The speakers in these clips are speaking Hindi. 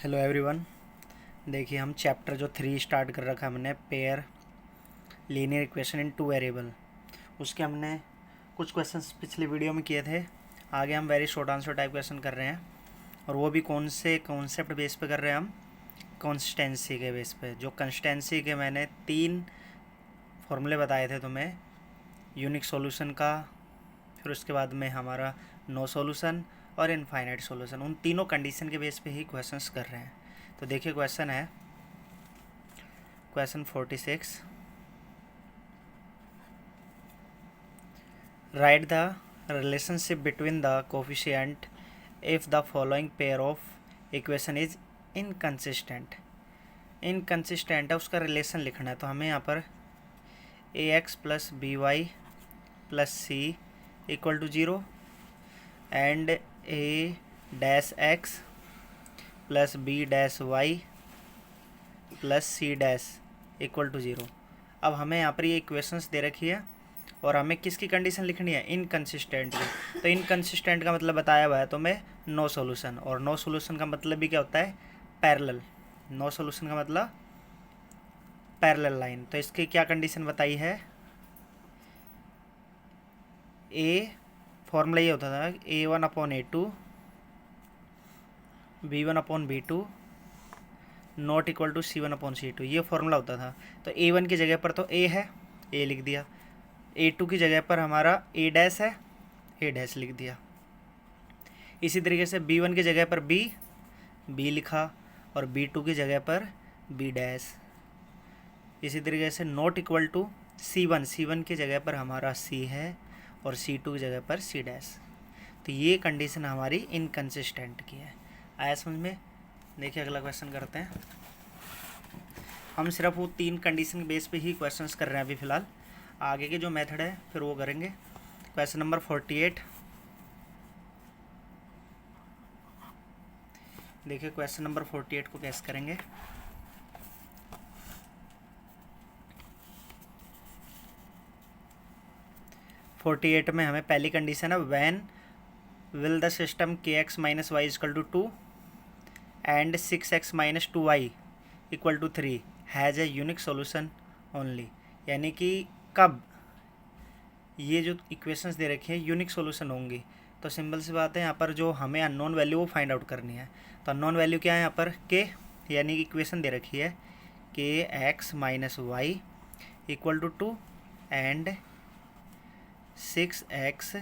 Hello everyone. देखिए हम चैप्टर जो 3 स्टार्ट कर रखा है हमने, pair linear equation in two variable, उसके हमने कुछ क्वेश्चंस पिछले वीडियो में किए थे। आगे हम very short answer type question कर रहे हैं, और वो भी कौन से कॉन्सेप्ट बेस पे कर रहे हैं हम, कंसिस्टेंसी के बेस पे। जो कंसिस्टेंसी के मैंने 3 फॉर्मूले बताए थे तुम्हें, यूनिक सॉल्यूशन का, फिर उसके बाद में हमारा नो सॉल्यूशन और इनफाइनाइट सॉल्यूशन, उन तीनों कंडीशन के बेस पे ही क्वेश्चंस कर रहे हैं। तो देखिए क्वेश्चन है, question 46, write the relationship between the coefficient if the following pair of equation is inconsistent. Inconsistent है, उसका रिलेशन लिखना है। तो हमें यहाँ पर a x plus b y plus c equal to zero and a dash x plus b dash y plus c dash equal to zero. अब हमें यहाँ पर ये इक्वेशंस दे रखी है और हमें किसकी कंडीशन लिखनी है, इनकंसिस्टेंट की। तो इनकंसिस्टेंट का मतलब बताया हुआ है तो मैं नो सॉल्यूशन, और नो सॉल्यूशन का मतलब भी क्या होता है, पैरेलल। नो सॉल्यूशन का मतलब पैरेलल लाइन। तो इसकी क्या कंडीशन बताई है, ए फॉर्मूला ये होता था A1/A2 B1/B2 not equal to C1/C2, ये फॉर्मूला होता था। तो A1 की जगह पर तो A है, A लिख दिया। A2 की जगह पर हमारा A डैश है, A डैश लिख दिया। इसी तरीके से B1 की जगह पर B लिखा, और B2 की जगह पर B डैश। इसी तरीके से नॉट इक्वल टू C1 की जगह पर हमारा C है, और C2 की जगह पर C डैश। तो ये कंडीशन हमारी इनकंसिस्टेंट की है। आया समझ में? देखिए अगला क्वेश्चन करते हैं। हम सिर्फ वो 3 कंडीशन बेस पे ही क्वेश्चंस कर रहे हैं अभी फ़िलहाल। आगे के जो मेथड है फिर वो करेंगे। Question number 48। देखिए क्वेश्चन नंबर 48 को कैसे करेंगे। फोर्टी एट में हमें पहली कंडीशन है, when will the system k x minus y equal to 2 and 6x minus 2y equal to 3 has a unique solution only. यानी कि कब ये जो इक्वेशंस दे रखी हैं यूनिक सोल्यूशन होंगी। तो सिंपल सी बात है, यहाँ पर जो हमें अननोन वैल्यू वो फाइंड आउट करनी है। तो अननोन वैल्यू क्या है यहाँ पर, के, यानी कि इक्वेशन दे रखी है k x minus y equal to 2 and 6x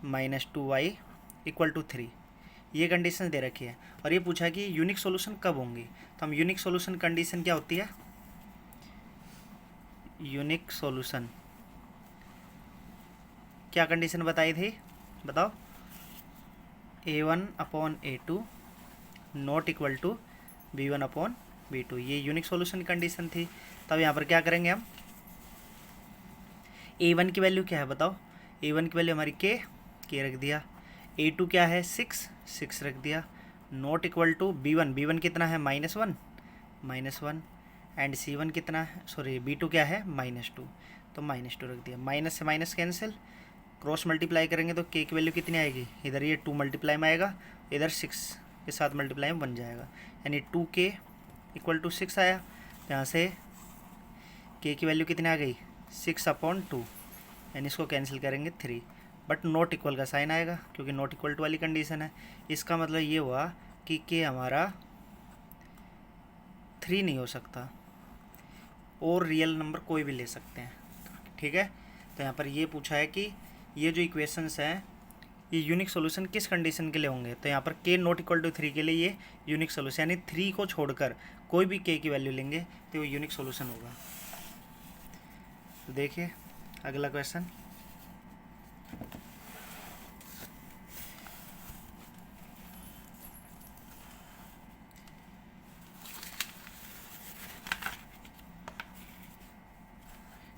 minus 2y equal to 3, ये कंडीशन दे रखी है। और ये पूछा है कि यूनिक सॉल्यूशन कब होंगी। तो हम यूनिक सॉल्यूशन कंडीशन क्या होती है, यूनिक सॉल्यूशन क्या कंडीशन बताई थी, बताओ। A1/A2 not equal to B1/B2, ये यूनिक सॉल्यूशन कंडीशन थी। तब यहाँ पर क्या करेंगे हम, A1 की वैल्यू क्या है बताओ। A1 की वैल्यू हमारी के रख दिया। A2 क्या है, 6 रख दिया। नॉट इक्वल टू B1 कितना है, -1 एंड C1 कितना है, सॉरी B2 क्या है, -2, तो -2 रख दिया। माइनस से माइनस कैंसिल, क्रॉस मल्टीप्लाई करेंगे तो के की वैल्यू कितनी आएगी, इधर ये 2 मल्टीप्लाई में आएगा, इधर 6 के साथ मल्टीप्लाई में बन जाएगा, यानी 2k इक्वल टू 6 आया। यहाँ से के की वैल्यू कितनी आ गई, 6/2, यानी इसको कैंसिल करेंगे 3, बट नॉट इक्वल का साइन आएगा क्योंकि नॉट इक्वल टू वाली कंडीशन है। इसका मतलब ये हुआ कि के हमारा 3 नहीं हो सकता, और रियल नंबर कोई भी ले सकते हैं, ठीक है। तो यहाँ पर ये पूछा है कि ये जो इक्वेशंस हैं ये यूनिक सोल्यूशन किस कंडीशन के लिए होंगे। तो यहाँ पर के नॉट इक्वल टू 3 के लिए ये यूनिक सोल्यूशन, यानी 3 को छोड़कर कोई भी के की वैल्यू लेंगे तो वो यूनिक सोल्यूशन होगा। तो देखिए अगला क्वेश्चन,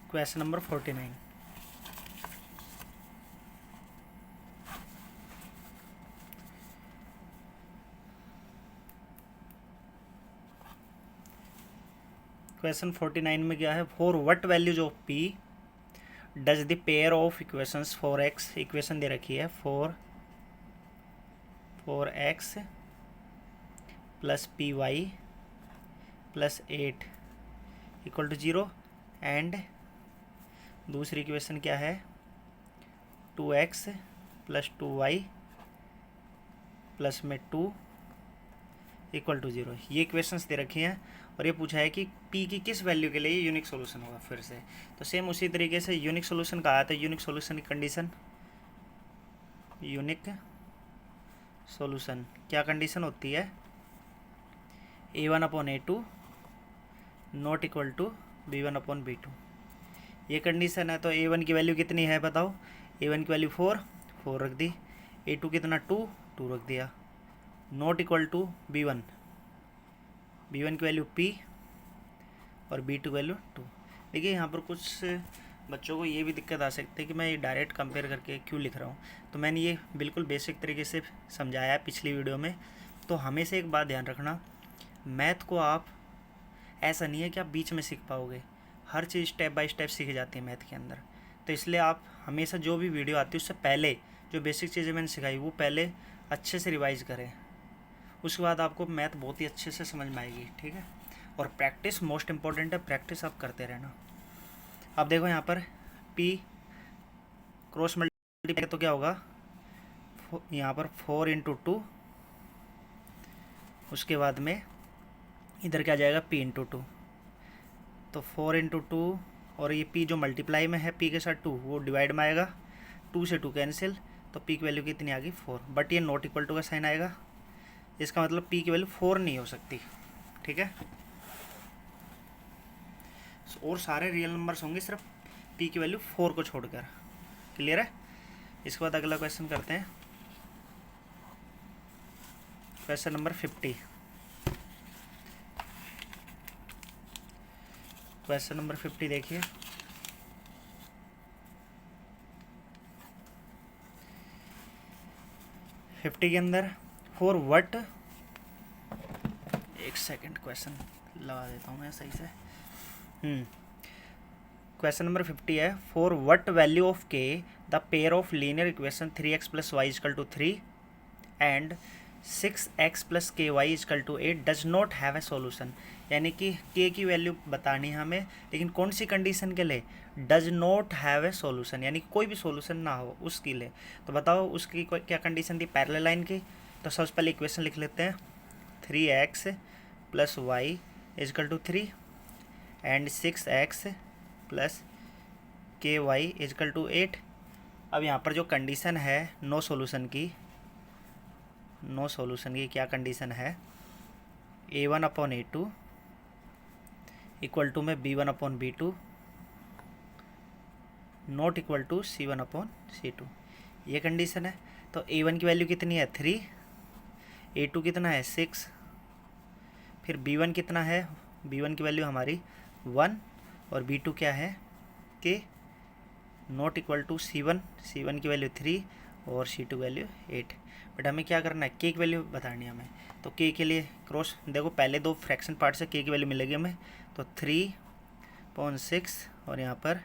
क्वेश्चन नंबर 49। क्वेश्चन 49 में क्या है, for what values of p does the pair of equations for x, equation दे रखी है for x plus p y plus 8 equal to 0 and दूसरी इक्वेशन क्या है 2x प्लस 2y प्लस में 2 इक्वल टू 0। ये इक्वेशंस दे रखी हैं और ये पूछा है कि p की किस वैल्यू के लिए यूनिक सोल्यूशन होगा। फिर से तो सेम उसी तरीके से यूनिक सोल्यूशन का आया था। यूनिक सोल्यूशन की कंडीशन, यूनिक सोल्यूशन क्या कंडीशन होती है, a1/a2 not equal to b1/b2। ये कंडीशन है। तो a1 की वैल्यू कितनी है बताओ, a1 की वैल्यू 4 रख दी, a2 कितना 2 रख दिया, नॉट इक्वल टू b1 की वैल्यू p और b2 की वैल्यू 2। देखिए यहाँ पर कुछ बच्चों को ये भी दिक्कत आ सकती है कि मैं ये डायरेक्ट कंपेयर करके क्यों लिख रहा हूँ। तो मैंने ये बिल्कुल बेसिक तरीके से समझाया है पिछली वीडियो में। तो हमेशा एक बात ध्यान रखना, मैथ को आप ऐसा नहीं है कि आप बीच में सीख पाओगे, हर चीज़ स्टेप बाय स्टेप सीखी जाती है मैथ के अंदर। तो इसलिए आप हमेशा जो भी वीडियो आती है उससे पहले जो बेसिक चीज़ें मैंने सिखाई वो पहले अच्छे से रिवाइज़ करें, उसके बाद आपको मैथ बहुत ही अच्छे से समझ में आएगी। ठीक है, और प्रैक्टिस मोस्ट इम्पॉर्टेंट है, प्रैक्टिस आप करते रहना। अब देखो यहाँ पर p क्रॉस मल्टीप्लाई तो क्या होगा, यहाँ पर 4 × 2, उसके बाद में इधर क्या जाएगा p × 2। तो 4 × 2 और ये p जो मल्टीप्लाई में है p के साथ 2 वो डिवाइड में आएगा, 2 से 2 कैंसिल, तो p की वैल्यू कितनी आ गई 4। बट ये नॉट इक्वल टू का साइन आएगा, इसका मतलब p की वैल्यू 4 नहीं हो सकती। ठीक है, और सारे रियल नंबर्स होंगे सिर्फ p की वैल्यू 4 को छोड़कर। क्लियर है। इसके बाद अगला क्वेश्चन करते हैं, क्वेश्चन नंबर 50। क्वेश्चन नंबर 50 देखिए, के अंदर फॉर व्हाट, एक सेकंड क्वेश्चन लगा देता हूँ मैं सही से। क्वेश्चन नंबर 50 है, for what value of k the pair of linear equation 3x + y = 3 and 6x + ky = 8 does not have a solution. यानी कि k की वैल्यू बतानी है हमें, लेकिन कौन सी कंडीशन के लिए, does not have a solution, यानी कोई भी सोल्यूशन ना हो उसके लिए। तो बताओ उसकी क्या कंडीशन थी पैरेलल लाइन की। तो सबसे पहले इक्वेशन लिख लेते हैं, 3x + y = 3 and 6x + ky = 8। अब यहाँ पर जो कंडीशन है नो सोल्यूशन की, क्या कंडीशन है, a1/a2 इक्वल टू में b1/b2 not equal to c1/c2, ये कंडीशन है। तो a1 की वैल्यू कितनी है 3, a2 कितना है 6, फिर b1 कितना है, b1 की वैल्यू हमारी 1 और b2 क्या है k not equal to c1 की वैल्यू 3 और c2 वैल्यू 8। बट हमें क्या करना है, k की वैल्यू बतानी है हमें। तो k के लिए क्रॉस देखो, पहले दो फ्रैक्शन पार्ट से k की वैल्यू मिलेगी हमें। तो 3/6 और यहाँ पर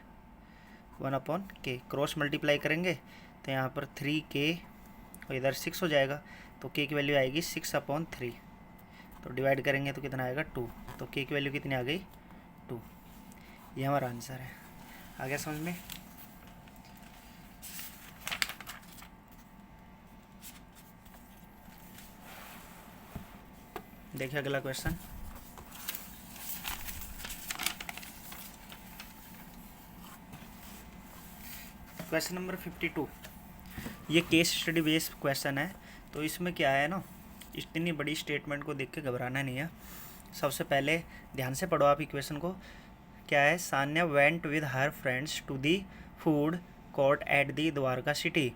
1/k क्रॉस मल्टीप्लाई करेंगे तो यहाँ पर 3k और इधर 6 हो जाएगा। तो k की वैल्यू आएगी 6/3। तो डिवाइड करेंगे तो कितना आएगा 2। तो k की वैल्यू कितनी आ गई 2। ये हमारा आंसर है। आ गया समझ में। देखिए अगला क्वेश्चन, क्वेश्चन नंबर 52। ये केस स्टडी बेस्ड क्वेश्चन है। तो इसमें क्या है ना, इतनी बड़ी स्टेटमेंट को देख के घबराना नहीं है। सबसे पहले ध्यान से पढ़ो आप इक्वेशन को। क्या है, Sanya went with her friends to the food court at the Dwarka city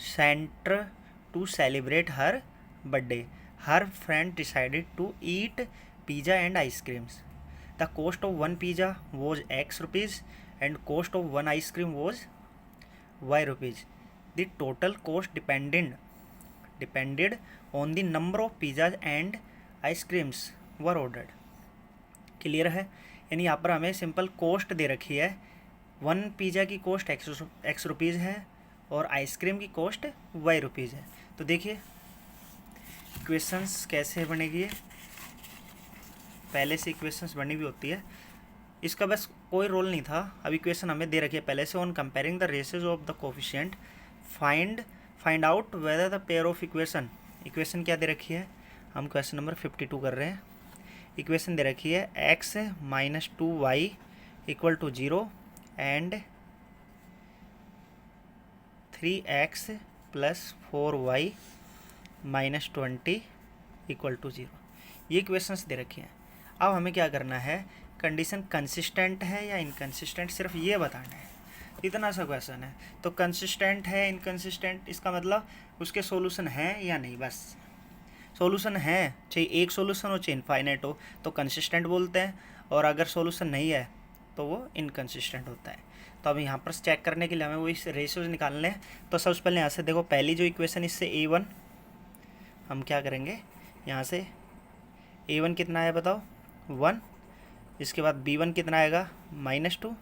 centre to celebrate her birthday. Her friend decided to eat pizza and ice creams. The cost of one pizza was X rupees and cost of one ice cream was Y rupees. The total cost depended on the number of pizza and ice creams were ordered. Clear है। यानी यहाँ पर हमें सिंपल कॉस्ट दे रखी है, वन पिज़्ज़ा की कॉस्ट X रुपीज़ है और आइसक्रीम की कॉस्ट Y रुपीज़ है। तो देखिए इक्वेशंस कैसे बनेगी, पहले से इक्वेशंस बनी हुई होती है, इसका बस कोई रोल नहीं था। अब इक्वेशन हमें दे रखी है पहले से, on comparing the rashes of the coefficient find out whether the pair of equation क्या दे रखी है, हम क्वेश्चन नंबर 52 कर रहे हैं। इक्वेशन दे रखी है x minus 2y equal to 0 and 3x plus 4y minus 20 equal to 0, ये इक्वेशंस दे रखी हैं। अब हमें क्या करना है, कंडीशन कंसिस्टेंट है या इनकंसिस्टेंट, सिर्फ ये बताना है, इतना सा क्वेश्चन है। तो कंसिस्टेंट है इनकंसिस्टेंट, इसका मतलब उसके सॉल्यूशन है या नहीं, बस सॉल्यूशन है, चाहे एक सॉल्यूशन हो चाहे इनफाइनाइट हो तो कंसिस्टेंट बोलते हैं, और अगर सॉल्यूशन नहीं है तो वो इनकंसिस्टेंट होता है। तो अब यहाँ पर चेक करने के लिए हमें वो इस रेशियोज निकालने हैं। तो सबसे पहले यहाँ से देखो, पहली जो इक्वेशन इससे a1, हम क्या करेंगे यहाँ से a1 कितना है बताओ 1, इसके बाद b1 कितना आएगा -2,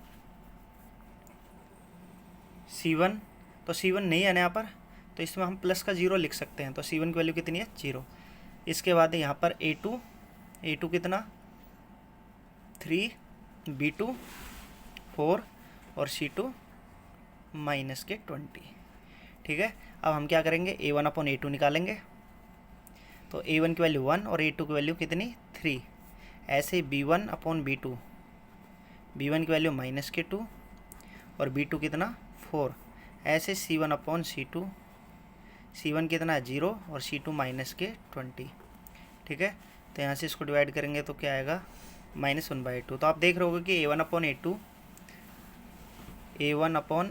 c1 तो c1 नहीं है ना यहाँ पर, तो इसमें हम प्लस का 0 लिख सकते हैं, तो c1 की वैल्यू कितनी है 0। इसके बाद यहाँ पर a2 कितना 3, b2 4 और c2 -20, ठीक है। अब हम क्या करेंगे a1 अपॉन a2 निकालेंगे, तो a1 की वैल्यू 1 और a2 की वैल्यू कितनी 3। ऐसे b1 अपॉन b2, b1 की वैल्यू -2 और b2 कितना 4। ऐसे c1 अपॉन c2, c1 कितना 0 और c2 -20, ठीक है। तो यहाँ से इसको डिवाइड करेंगे तो क्या आएगा -1/2। तो आप देख रहे होगे कि a1 upon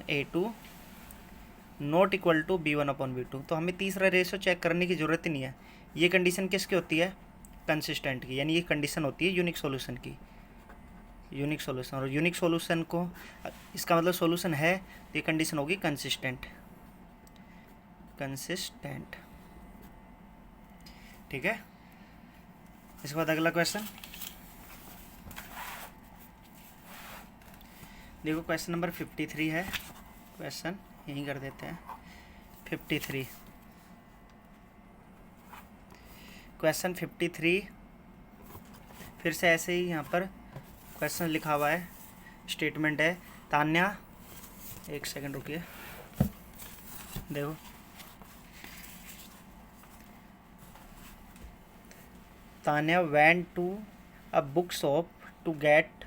a2 not equal to b1 upon b2। तो हमें तीसरा रेशियो चेक करने की ज़रूरत ही नहीं है। ये कंडीशन किसकी होती है, कंसिस्टेंट की, यानी ये कंडीशन होती है यूनिक सॉल्यूशन की, यूनिक सॉल्यूशन। और यूनिक सॉल्यूशन को, इसका मतलब सॉल्यूशन है, तो ये कंडीशन होगी कंसिस्टेंट, ठीक है। इसके बाद अगला क्वेश्चन देखो, क्वेश्चन नंबर 53 है, क्वेश्चन यहीं कर देते हैं 53। क्वेश्चन 53 फिर से ऐसे ही यहाँ पर क्वेश्चन लिखा हुआ है, स्टेटमेंट है, तान्या, एक सेकंड रुकिए, देखो Tanya went to a bookshop to get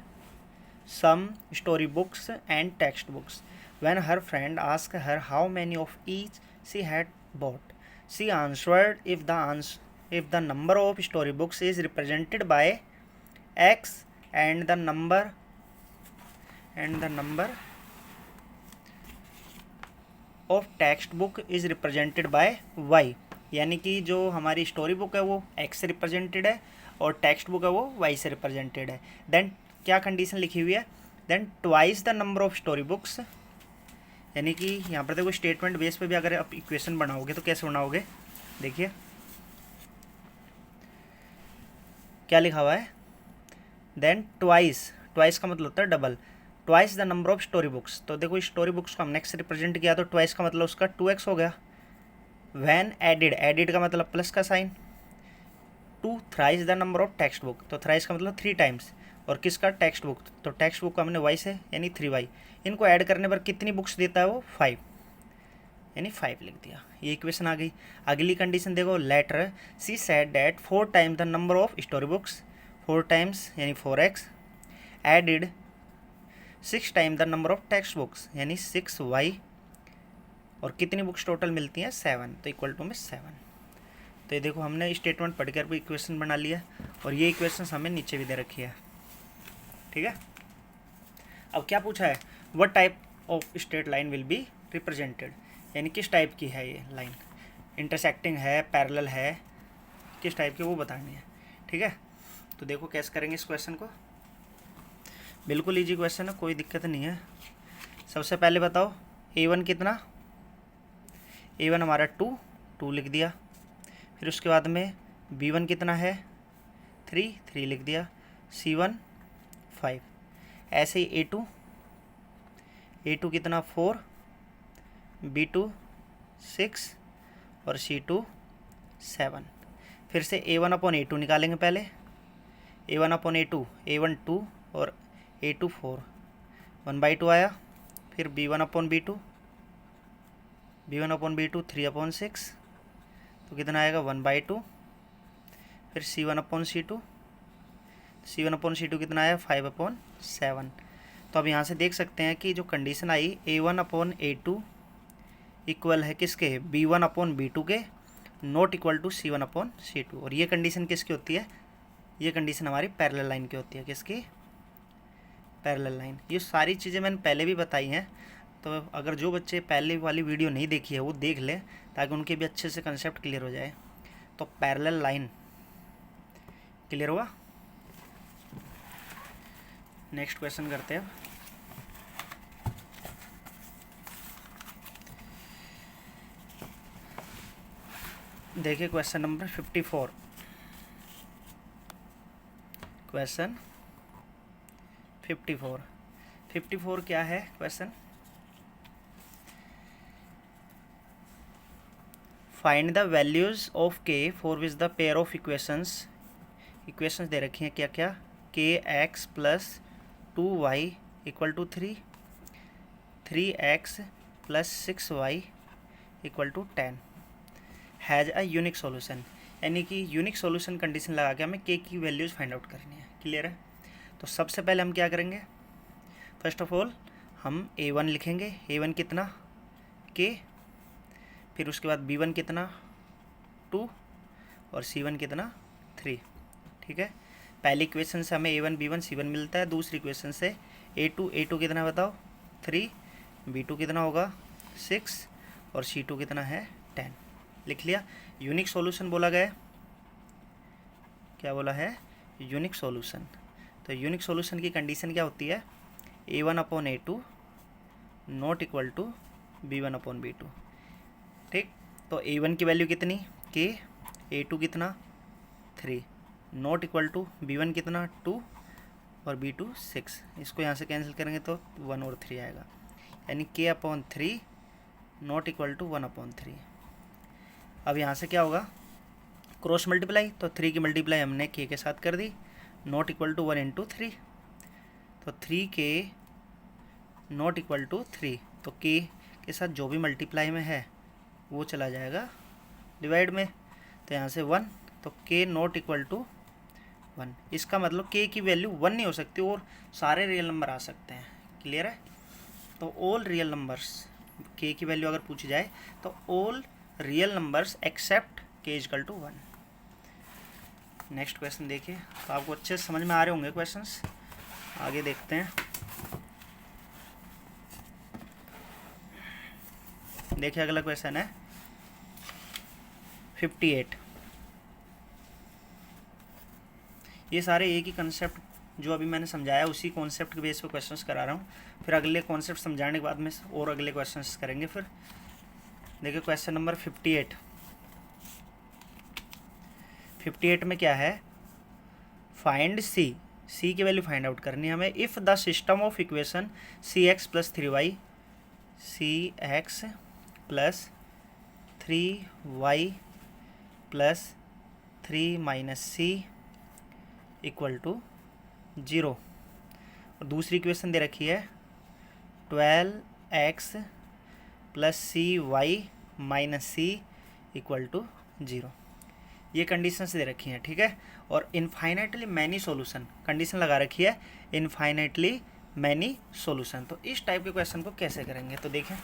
some story books and textbooks. When her friend asked her how many of each she had bought, she answered, if the number of storybooks is represented by X and the number of textbook is represented by Y, यानी कि जो हमारी स्टोरी बुक है वो x से रिप्रेजेंटेड है और टेक्स्ट बुक है वो y से रिप्रेजेंटेड है। देन क्या कंडीशन लिखी हुई है, then twice the number of story books, यानी कि यहाँ पर देखो स्टेटमेंट बेस पे भी अगर आप इक्वेशन बनाओगे तो कैसे बनाओगे, देखिए क्या लिखा हुआ है, देन ट्वाइस का मतलब होता है double, twice the number of story books. तो देखो स्टोरी बुक्स को हमने x से रिप्रेजेंट किया, तो ट्वाइस का मतलब उसका 2x हो गया। वैन एडिड का मतलब प्लस का sign, two thrice the number of text book, तो थ्राइस का मतलब 3 टाइम्स, और किसका टेक्स्ट बुक, तो टेक्स्ट बुक को हमने y से यानी 3y, इनको ऐड करने पर कितनी बुक्स देता है वो 5, यानी 5 लिख दिया। ये इक्वेशन आ गई। अगली कंडीशन देखो, later she said that 4 times the number of story books, 4 times यानी 4x, added 6 time the number of text books यानी 6y, और कितनी बुक्स टोटल मिलती हैं 7, तो इक्वल टू में 7। तो ये देखो हमने स्टेटमेंट पढ़कर भी इक्वेशन बना लिया, और ये इक्वेशन हमें नीचे भी दे रखी है, ठीक है। अब क्या पूछा है, what type of straight line will be represented, यानी किस टाइप की है ये लाइन, इंटरसेक्टिंग है, पैरेलल है, किस टाइप की वो बतानी है, ठीक है। तो देखो कैसे करेंगे इस क्वेश्चन को, बिल्कुल ईजी क्वेश्चन है, कोई दिक्कत नहीं है। सबसे पहले बताओ a1 कितना, a1 हमारा 2 लिख दिया, फिर उसके बाद में b1 कितना है 3 लिख दिया, c1 5, ऐसे ही a2 कितना 4, b2 6 और c2 7। फिर से a1 अपॉन a2 निकालेंगे पहले, A1 अपॉन A2, A1 2 और A2 4, 1/2 आया। फिर B1 upon B2, B1 upon B2 3 upon 6, तो कितना आएगा 1/2। फिर C1 upon C2, C1 upon C2 कितना आया 5 अपॉन 7। तो अब यहाँ से देख सकते हैं कि जो कंडीशन आई A1 अपॉन A2 इक्वल है किसके, B1 अपॉन B2 के, not equal to C1 upon C2। और ये कंडीशन किसकी होती है, ये कंडीशन हमारी पैरेलल लाइन की होती है। किसकी, पैरेलल लाइन। ये सारी चीज़ें मैंने पहले भी बताई हैं, तो अगर जो बच्चे पहले वाली वीडियो नहीं देखी है वो देख लें ताकि उनके भी अच्छे से कंसेप्ट क्लियर हो जाए। तो पैरेलल लाइन क्लियर हुआ। नेक्स्ट क्वेश्चन करते हैं। देखिए क्वेश्चन नंबर 54। क्वेश्चन 54 क्या है question, find the values of k for which the pair of equations दे रखी हैं क्या क्या, k x plus 2y equal to 3, 3x plus 6y equal to 10 has a unique solution. यानी कि यूनिक सॉल्यूशन कंडीशन लगा के हमें के की वैल्यूज़ फाइंड आउट करनी है। क्लियर है। तो सबसे पहले हम क्या करेंगे, फर्स्ट ऑफ ऑल हम A1 लिखेंगे। A1 कितना के, फिर उसके बाद B1 कितना 2 और C1 कितना 3। ठीक है। पहली इक्वेशन से हमें A1 B1 C1 मिलता है। दूसरी इक्वेशन से A2 कितना बताओ 3, B2 कितना होगा 6 और C2 कितना है 10। लिख लिया। यूनिक सॉल्यूशन बोला गया, क्या बोला है, यूनिक सॉल्यूशन। तो यूनिक सॉल्यूशन की कंडीशन क्या होती है, A1 upon A2 not equal to B1 upon B2। ठीक। तो A1 की वैल्यू कितनी के, A2 कितना 3, नॉट इक्वल टू B1 कितना 2 और B2 6। इसको यहाँ से कैंसिल करेंगे तो 1 और 3 आएगा, यानी k upon 3 not equal to 1 upon 3। अब यहाँ से क्या होगा, क्रॉस मल्टीप्लाई, तो 3 की मल्टीप्लाई हमने k के साथ कर दी, नॉट इक्वल टू 1 इंटू 3, तो 3k नॉट इक्वल टू 3। तो k के साथ जो भी मल्टीप्लाई में है वो चला जाएगा डिवाइड में, तो यहाँ से 1, तो k नॉट इक्वल टू 1। इसका मतलब k की वैल्यू 1 नहीं हो सकती और सारे रियल नंबर आ सकते हैं। क्लियर है। तो ऑल रियल नंबर्स, k की वैल्यू अगर पूछी जाए तो all real numbers except k equal to 1। Next question देखिए। तो आपको अच्छे से समझ में आ रहे होंगे क्वेश्चंस, आगे देखते हैं। देखिए अगला क्वेश्चन है 58। ये सारे एक ही कंसेप्ट जो अभी मैंने समझाया उसी कॉन्सेप्ट के बेस पे क्वेश्चंस करा रहा हूँ। फिर अगले कॉन्सेप्ट समझाने के बाद में और अगले क्वेश्चंस करेंगे। फिर देखिए क्वेश्चन नंबर 58 में क्या है, फाइंड सी की वैल्यू फाइंड आउट करनी है हमें। If the system of equation cx plus 3y plus 3 minus c equal to 0, और दूसरी इक्वेशन दे रखी है 12x plus cy minus c equal to 0। ये कंडीशंस दे रखी हैं। ठीक है। और इनफाइनाइटली मैनी सॉल्यूशन कंडीशन लगा रखी है, इनफाइनाइटली मैनी सॉल्यूशन। तो इस टाइप के क्वेश्चन को कैसे करेंगे, तो देखें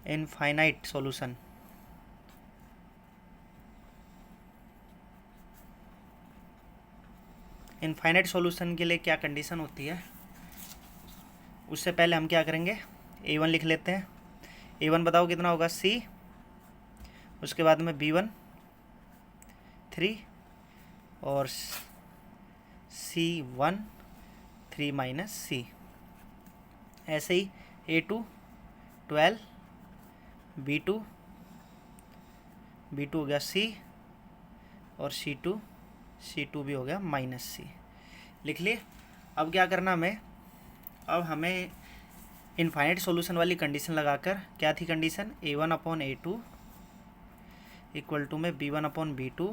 इनफाइनाइट सॉल्यूशन, इनफाइनाइट सॉल्यूशन के लिए क्या कंडीशन होती है, उससे पहले हम क्या करेंगे, A1 लिख लेते हैं। A1 बताओ कितना होगा c, उसके बाद में B1 3 और C1 3 माइनस c। ऐसे ही A2 12, B2 हो गया c और C2 भी हो गया माइनस c। लिख लिए। अब क्या करना हमें, अब हमें इनफाइनाइट सॉल्यूशन वाली कंडीशन लगाकर, क्या थी condition, A1 upon A2 equal to में B1 upon B2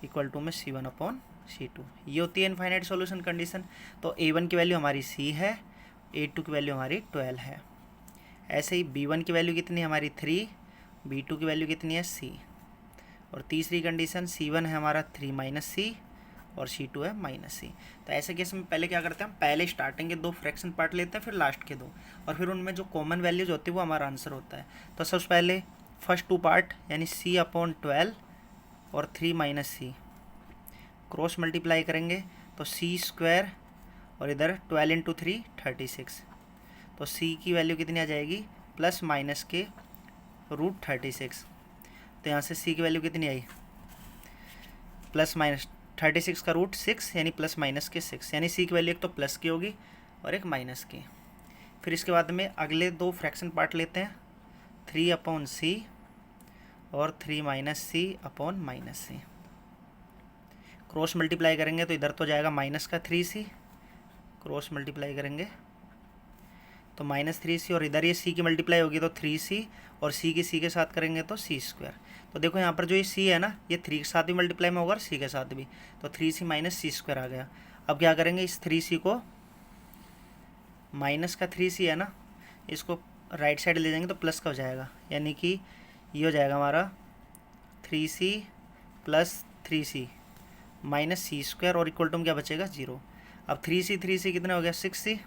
equal to में C1/C2। ये होती है इनफाइनाइट सॉल्यूशन कंडीशन। तो A1 की वैल्यू हमारी C है, A2 की वैल्यू हमारी 12 है। ऐसे ही B1 की वैल्यू कितनी है हमारी 3, B2 की वैल्यू कितनी है C। और तीसरी कंडीशन C1 है हमारा 3 - C और C2 है -C। तो ऐसे केस में पहले क्या करते हैं, हम पहले स्टार्टिंग के 2 फ्रैक्शन पार्ट लेते हैं, फिर लास्ट के 2, और फिर उनमें जो कॉमन वैल्यूज होती है वो हमारा आंसर होता है। तो सबसे पहले फर्स्ट 2 पार्ट यानी C/12 और 3 - C क्रॉस मल्टीप्लाई करेंगे तो C² और इधर 12 × 3 36। तो C की वैल्यू कितनी आ जाएगी +- के √36। तो यहाँ से C की वैल्यू कितनी आई +-36 का √6 यानी +- के 6, यानी C की वैल्यू एक तो प्लस की होगी और एक माइनस की। फिर इसके बाद में अगले 2 फ्रैक्शन पार्ट लेते हैं 3/C और 3 - C/-C। क्रॉस मल्टीप्लाई करेंगे तो इधर तो जाएगा माइनस का 3C, क्रॉस मल्टीप्लाई करेंगे तो -3C, और इधर ये C की मल्टीप्लाई होगी तो 3C, और C की C के साथ करेंगे तो C²। तो देखो यहाँ पर जो ये C है ना, ये 3 के साथ भी मल्टीप्लाई में होगा और C के साथ भी, तो 3C - C² आ गया। अब क्या करेंगे, इस 3C को, माइनस का 3C है ना, इसको राइट साइड ले जाएंगे तो प्लस का हो जाएगा, यानी कि ये हो जाएगा हमारा 3C + 3C -C² और इक्वल टू में क्या बचेगा 0। अब 3C कितना हो गया 6C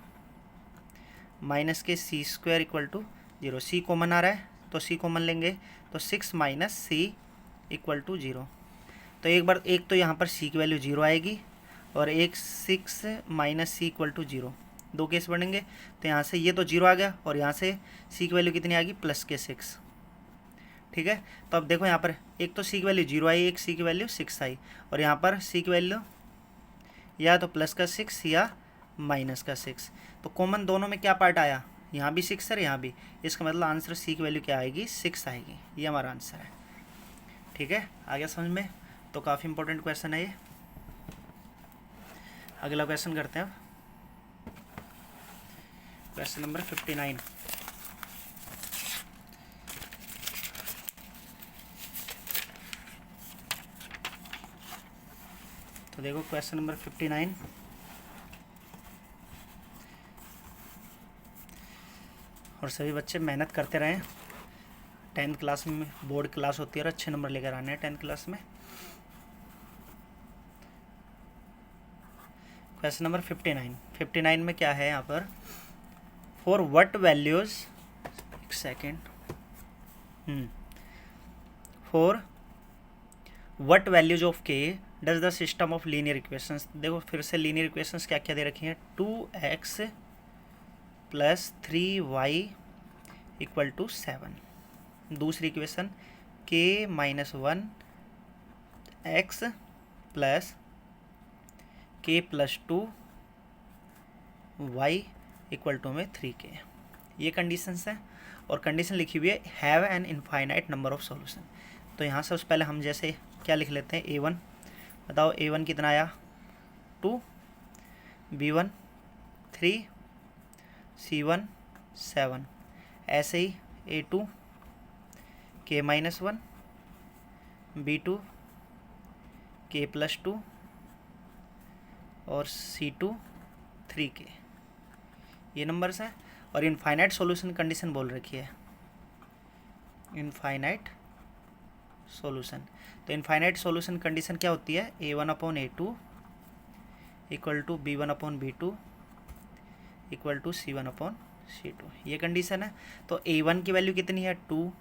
minus k C² equal to 0। C common आ रहा है तो C कॉमन लेंगे तो 6 - C इक्वल टू 0। तो एक तो यहाँ पर C की वैल्यू 0 आएगी और एक 6 - C इक्वल टू 0, 2 केस बढ़ेंगे। तो यहाँ से ये तो 0 आ गया और यहाँ से C की वैल्यू कितनी आ गई +6। ठीक है, तो अब देखो यहाँ पर एक तो C की वैल्यू 0 आई, एक C की वैल्यू 6 आई, और यहाँ पर C की वैल्यू या तो +6 या -6। तो कॉमन दोनों में क्या पार्ट आया, यहाँ भी 6 है यहाँ भी, इसका मतलब आंसर C की वैल्यू क्या आएगी 6 आएगी। ये हमारा आंसर है। ठीक है, आ गया समझ में। तो काफ़ी इंपॉर्टेंट क्वेश्चन है ये। अगला क्वेश्चन करते हैं अब, क्वेश्चन नंबर 59। तो देखो क्वेश्चन नंबर 59, और सभी बच्चे मेहनत करते रहें। 10th क्लास में बोर्ड क्लास होती है और अच्छे नंबर लेकर आने हैं 10th क्लास में। क्वेश्चन नंबर 59 में क्या है यहाँ पर, फॉर व्हाट वैल्यूज, एक second, for what values of k does the system of linear equations. देखो फिर से लीनियर इक्वेशंस क्या क्या दे रखी हैं, 2x + 3y = 7। दूसरी equation k - 1x + k + 2y = 3k। ये कंडीशंस हैं, और कंडीशन लिखी हुई है have an infinite number of solution. तो यहाँ से उससे पहले हम जैसे क्या लिख लेते हैं, A1 बताओ, A1 कितना आया 2, B1 3, C1 7, ऐसे ही A2 k - 1, B2 k + 2 और C2 3k। ये नंबर्स हैं, और इनफाइनाइट सॉल्यूशन कंडीशन बोल रखी है, इनफाइनाइट सॉल्यूशन। तो इनफाइनाइट सॉल्यूशन कंडीशन क्या होती है, A1/A2 = B1/B2 = C1/C2। ये कंडीशन है। तो A1 की वैल्यू कितनी है 2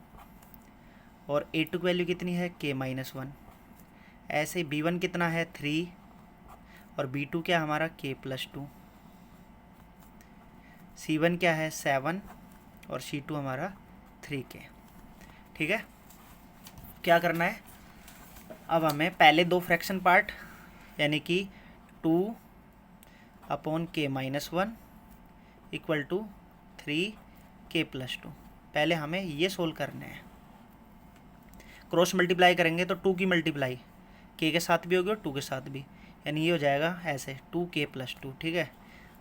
और A2 की वैल्यू कितनी है k - 1। ऐसे ही B1 कितना है 3 और B2 क्या हमारा k + 2, C1 क्या है 7 और C2 हमारा 3k। ठीक है, क्या करना है, अब हमें पहले 2 फ्रैक्शन पार्ट यानी कि 2/k - 1 = 3k + 2, पहले हमें ये सोल्व करने हैं। क्रॉस मल्टीप्लाई करेंगे तो 2 की मल्टीप्लाई k के साथ भी होगी और 2 के साथ भी, यानी ये हो जाएगा ऐसे 2k + 2। ठीक है,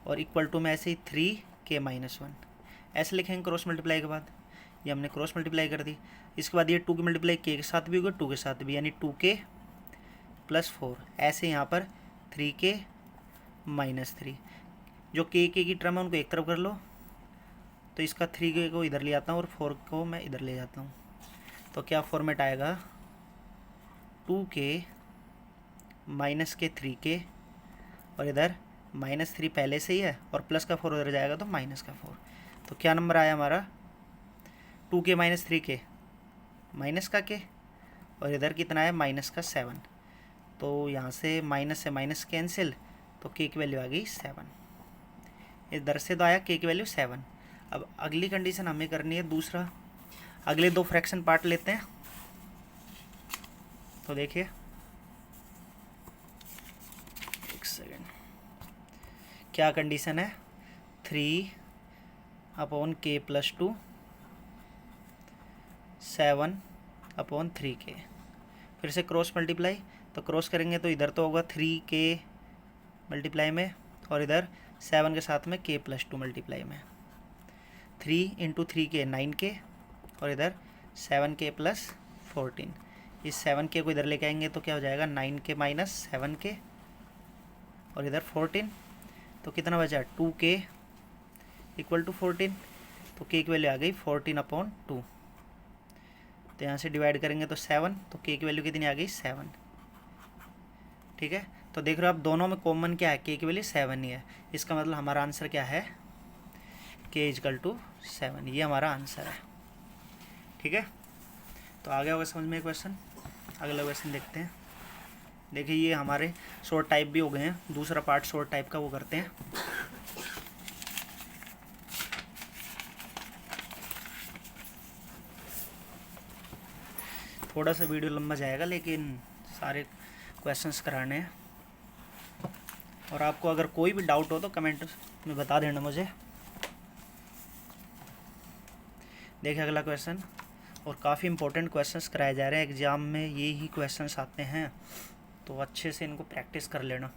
और इक्वल टू में ऐसे ही 3k - 1 ऐसे लिखेंगे क्रॉस मल्टीप्लाई के बाद। ये हमने क्रॉस मल्टीप्लाई कर दी। इसके बाद ये 2 की मल्टीप्लाई k के साथ भी होगी 2 के साथ भी, यानी 2k प्लस 4, ऐसे यहाँ पर 3k माइनस 3, जो k की टर्म है उनको एक तरफ कर लो, तो इसका 3k को इधर ले आता हूँ और 4 को मैं इधर ले जाता हूँ, तो क्या फॉर्मेट आएगा 2k माइनस के 3k, और इधर -3 पहले से ही है और प्लस का 4 उधर जाएगा तो माइनस का 4, तो क्या नंबर आया हमारा 2k माइनस 3k माइनस का k, और इधर कितना है माइनस का 7, तो यहाँ से माइनस कैंसिल, तो k की वैल्यू आ गई 7, इधर से तो आया k की वैल्यू 7। अब अगली कंडीशन हमें करनी है दूसरा, अगले दो फ्रैक्शन पार्ट लेते हैं, तो देखिए एक सेकेंड, क्या कंडीशन है 3/k+2 7/3k, फिर से क्रॉस मल्टीप्लाई, तो क्रॉस करेंगे तो इधर तो होगा 3k मल्टीप्लाई में, और इधर 7 के साथ में k+2 मल्टीप्लाई में, 3 × 3k 9k, और इधर 7k + 14, इस 7k को इधर लेके आएंगे तो क्या हो जाएगा 9k माइनस 7k, और इधर 14, तो कितना बचा 2k = 14, तो k की वैल्यू आ गई 14/2, तो यहाँ से डिवाइड करेंगे तो 7, तो k की वैल्यू कितनी आ गई 7। ठीक है, तो देख रहे हो आप दोनों में कॉमन क्या है, k की वैल्यू 7 ही है, इसका मतलब हमारा आंसर क्या है k = 7, ये हमारा आंसर है। ठीक है, तो आ गया होगा समझ में क्वेश्चन। अगला क्वेश्चन देखते हैं। देखिए ये हमारे शॉर्ट टाइप भी हो गए हैं, दूसरा पार्ट शॉर्ट टाइप का वो करते हैं। थोड़ा सा वीडियो लंबा जाएगा लेकिन सारे क्वेश्चंस कराने हैं, और आपको अगर कोई भी डाउट हो तो कमेंट में बता देना मुझे। देखिए अगला क्वेश्चन, और काफ़ी इंपॉर्टेंट क्वेश्चंस कराए जा रहे हैं एग्ज़ाम में, ये ही क्वेश्चंस आते हैं, तो अच्छे से इनको प्रैक्टिस कर लेना।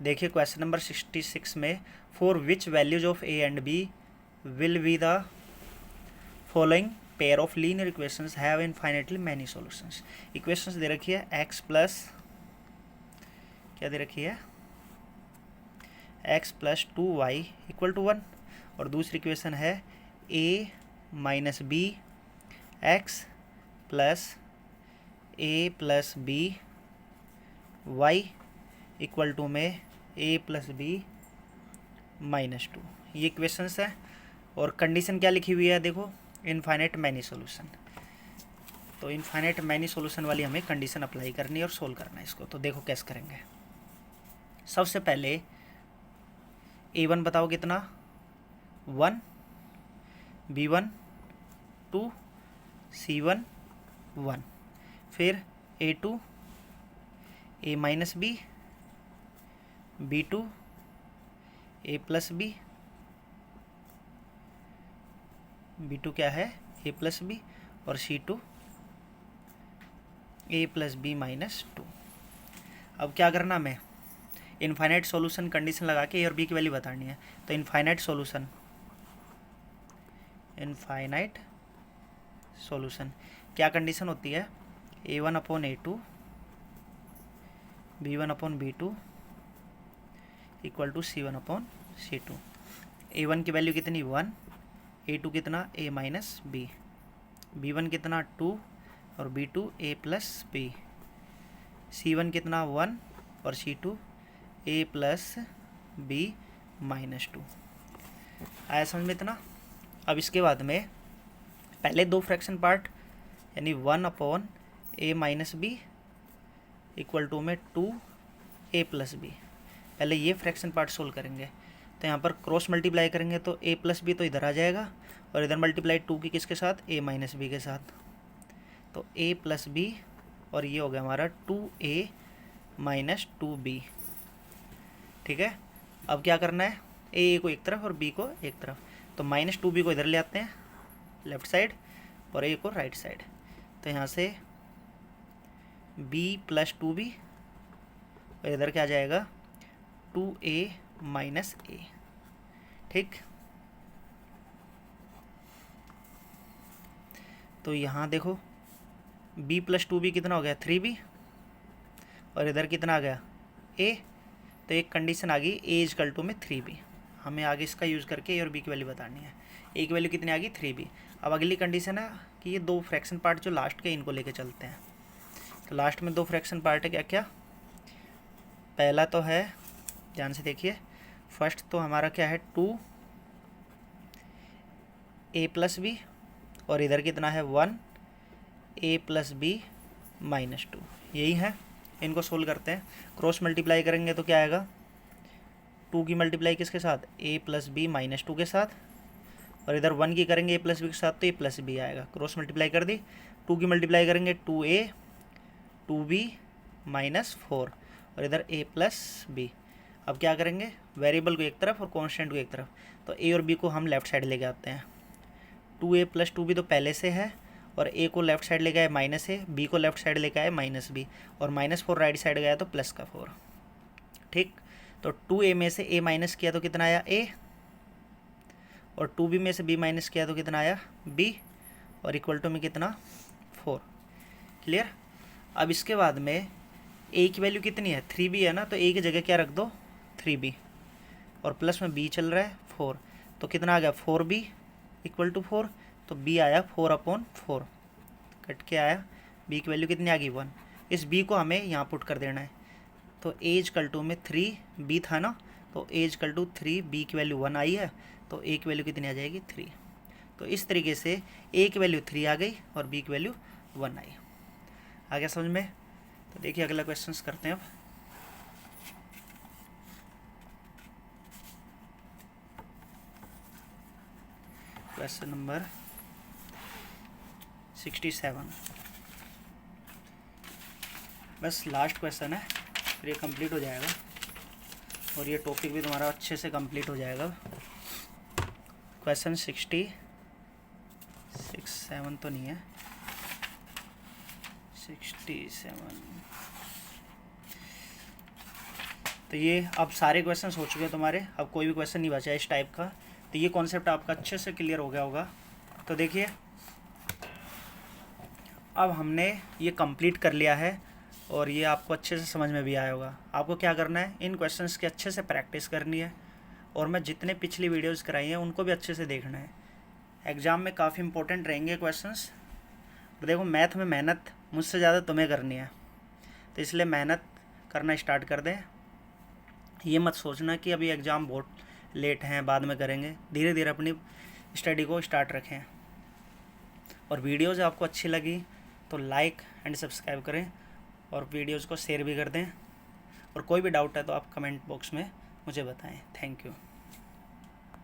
देखिए क्वेश्चन नंबर 66 में, for which values of a and b will be the following pair of linear equations have infinitely many solutions. Equations दे रखी है x प्लस क्या दे रखी है x + 2y = 1, और दूसरी इक्वेशन है a - b x + a + b y = में a + b - 2, ये इक्वेशंस है। और कंडीशन क्या लिखी हुई है देखो, इनफाइनाइट मैनी सॉल्यूशन, तो इनफाइनाइट मैनी सॉल्यूशन वाली हमें कंडीशन अप्लाई करनी है और सोल्व करना है इसको। तो देखो कैसे करेंगे। सबसे पहले a1 बताओ कितना 1, b1 2, c1 1, फिर a2 a - b b2 a + b b2 क्या है a + b, और c2 a + b - 2। अब क्या करना हमें, इनफाइनाइट सॉल्यूशन कंडीशन लगा के a और b की वैल्यू बतानी है। तो इनफाइनाइट सॉल्यूशन क्या कंडीशन होती है, a1/a2 b1/b2 = c1/c2। a1 की वैल्यू कितनी 1, a2 कितना a - b, b1 कितना 2 और b2 a + b, c1 कितना 1 और c2 a + b - 2। आया समझ में इतना। अब इसके बाद में पहले दो फ्रैक्शन पार्ट, यानी 1/a - b = में 2a + b, पहले ये फ्रैक्शन पार्ट सोल्व करेंगे। तो यहाँ पर क्रॉस मल्टीप्लाई करेंगे तो a + b तो इधर आ जाएगा, और इधर मल्टीप्लाई 2 की किसके साथ a - b के साथ, तो a + b, और ये हो गया हमारा 2a - 2b। ठीक है, अब क्या करना है, a को एक तरफ और b को एक तरफ, तो -2b को इधर ले आते हैं लेफ्ट साइड और a को राइट साइड, तो यहाँ से b + 2b, और इधर क्या आ जाएगा 2a - a। ठीक, तो यहाँ देखो b + 2b कितना हो गया 3b, और इधर कितना आ गया ए, तो एक कंडीशन आ गई ए इजकल टू में 3b। हमें आगे इसका यूज़ करके ए और बी की वैल्यू बतानी है। ए की वैल्यू कितनी आ गई 3b। अब अगली कंडीशन है कि ये दो फ्रैक्शन पार्ट जो लास्ट के इनको लेके चलते हैं। तो लास्ट में दो फ्रैक्शन पार्ट है क्या क्या, पहला तो है, ध्यान से देखिए, फर्स्ट तो हमारा क्या है 2a+b और इधर कितना है 1a+b -2, यही है। इनको सोल्व करते हैं, क्रॉस मल्टीप्लाई करेंगे तो क्या आएगा, 2 की मल्टीप्लाई किसके साथ, a+b -2 के साथ, और इधर 1 की करेंगे a+b के साथ तो a+b आएगा। क्रॉस मल्टीप्लाई कर दी, 2 की मल्टीप्लाई करेंगे 2a 2b -4 और इधर a+b। अब क्या करेंगे, वेरिएबल को एक तरफ और कांस्टेंट को एक तरफ, तो a और b को हम लेफ्ट साइड लेके आते हैं। 2a + 2b तो पहले से है, और a को लेफ्ट साइड लेके आए -a, b को लेफ्ट साइड लेके आए -b, और -4 राइट साइड गया तो +4। ठीक, तो 2a में से a माइनस किया तो कितना आया a, और 2b में से b माइनस किया तो कितना आया b, और इक्वल टू में कितना 4। क्लियर। अब इसके बाद में a की वैल्यू कितनी है 3b है ना, तो a की जगह क्या रख दो 3b, और प्लस में b चल रहा है 4, तो कितना आ गया 4b इक्वल टू 4, तो b आया 4/4, कट के आया, b की वैल्यू कितनी आ गई 1। इस b को हमें यहाँ पुट कर देना है, तो a इक्वल टू में 3b था ना, तो a इक्वल टू 3b की वैल्यू 1 आई है, तो a की वैल्यू कितनी आ जाएगी 3। तो इस तरीके से a की वैल्यू 3 आ गई और b की वैल्यू 1 आई। आ गया समझ में। तो देखिए अगला क्वेश्चंस करते हैं अब। क्वेश्चन नंबर 67, बस लास्ट क्वेश्चन है, फिर ये कंप्लीट हो जाएगा और ये टॉपिक भी तुम्हारा अच्छे से कंप्लीट हो जाएगा। क्वेश्चन 67 तो नहीं है, 67। तो ये अब सारे क्वेश्चंस हो चुके हैं तुम्हारे, अब कोई भी क्वेश्चन नहीं बचा है इस टाइप का। तो ये कॉन्सेप्ट आपका अच्छे से क्लियर हो गया होगा। तो देखिए अब हमने ये कंप्लीट कर लिया है और ये आपको अच्छे से समझ में भी आया होगा। आपको क्या करना है, इन क्वेश्चंस की अच्छे से प्रैक्टिस करनी है, और मैं जितने पिछली वीडियोस कराई हैं उनको भी अच्छे से देखना है। एग्ज़ाम में काफ़ी इंपॉर्टेंट रहेंगे क्वेश्चंस। तो देखो मैथ में मेहनत मुझसे ज़्यादा तुम्हें करनी है, तो इसलिए मेहनत करना स्टार्ट कर दें। ये मत सोचना कि अभी एग्ज़ाम बहुत लेट हैं बाद में करेंगे, धीरे धीरे अपनी स्टडी को स्टार्ट रखें। और वीडियोज़ आपको अच्छी लगी तो लाइक एंड सब्सक्राइब करें और वीडियोज़ को शेयर भी कर दें, और कोई भी डाउट है तो आप कमेंट बॉक्स में मुझे बताएं। Thank you.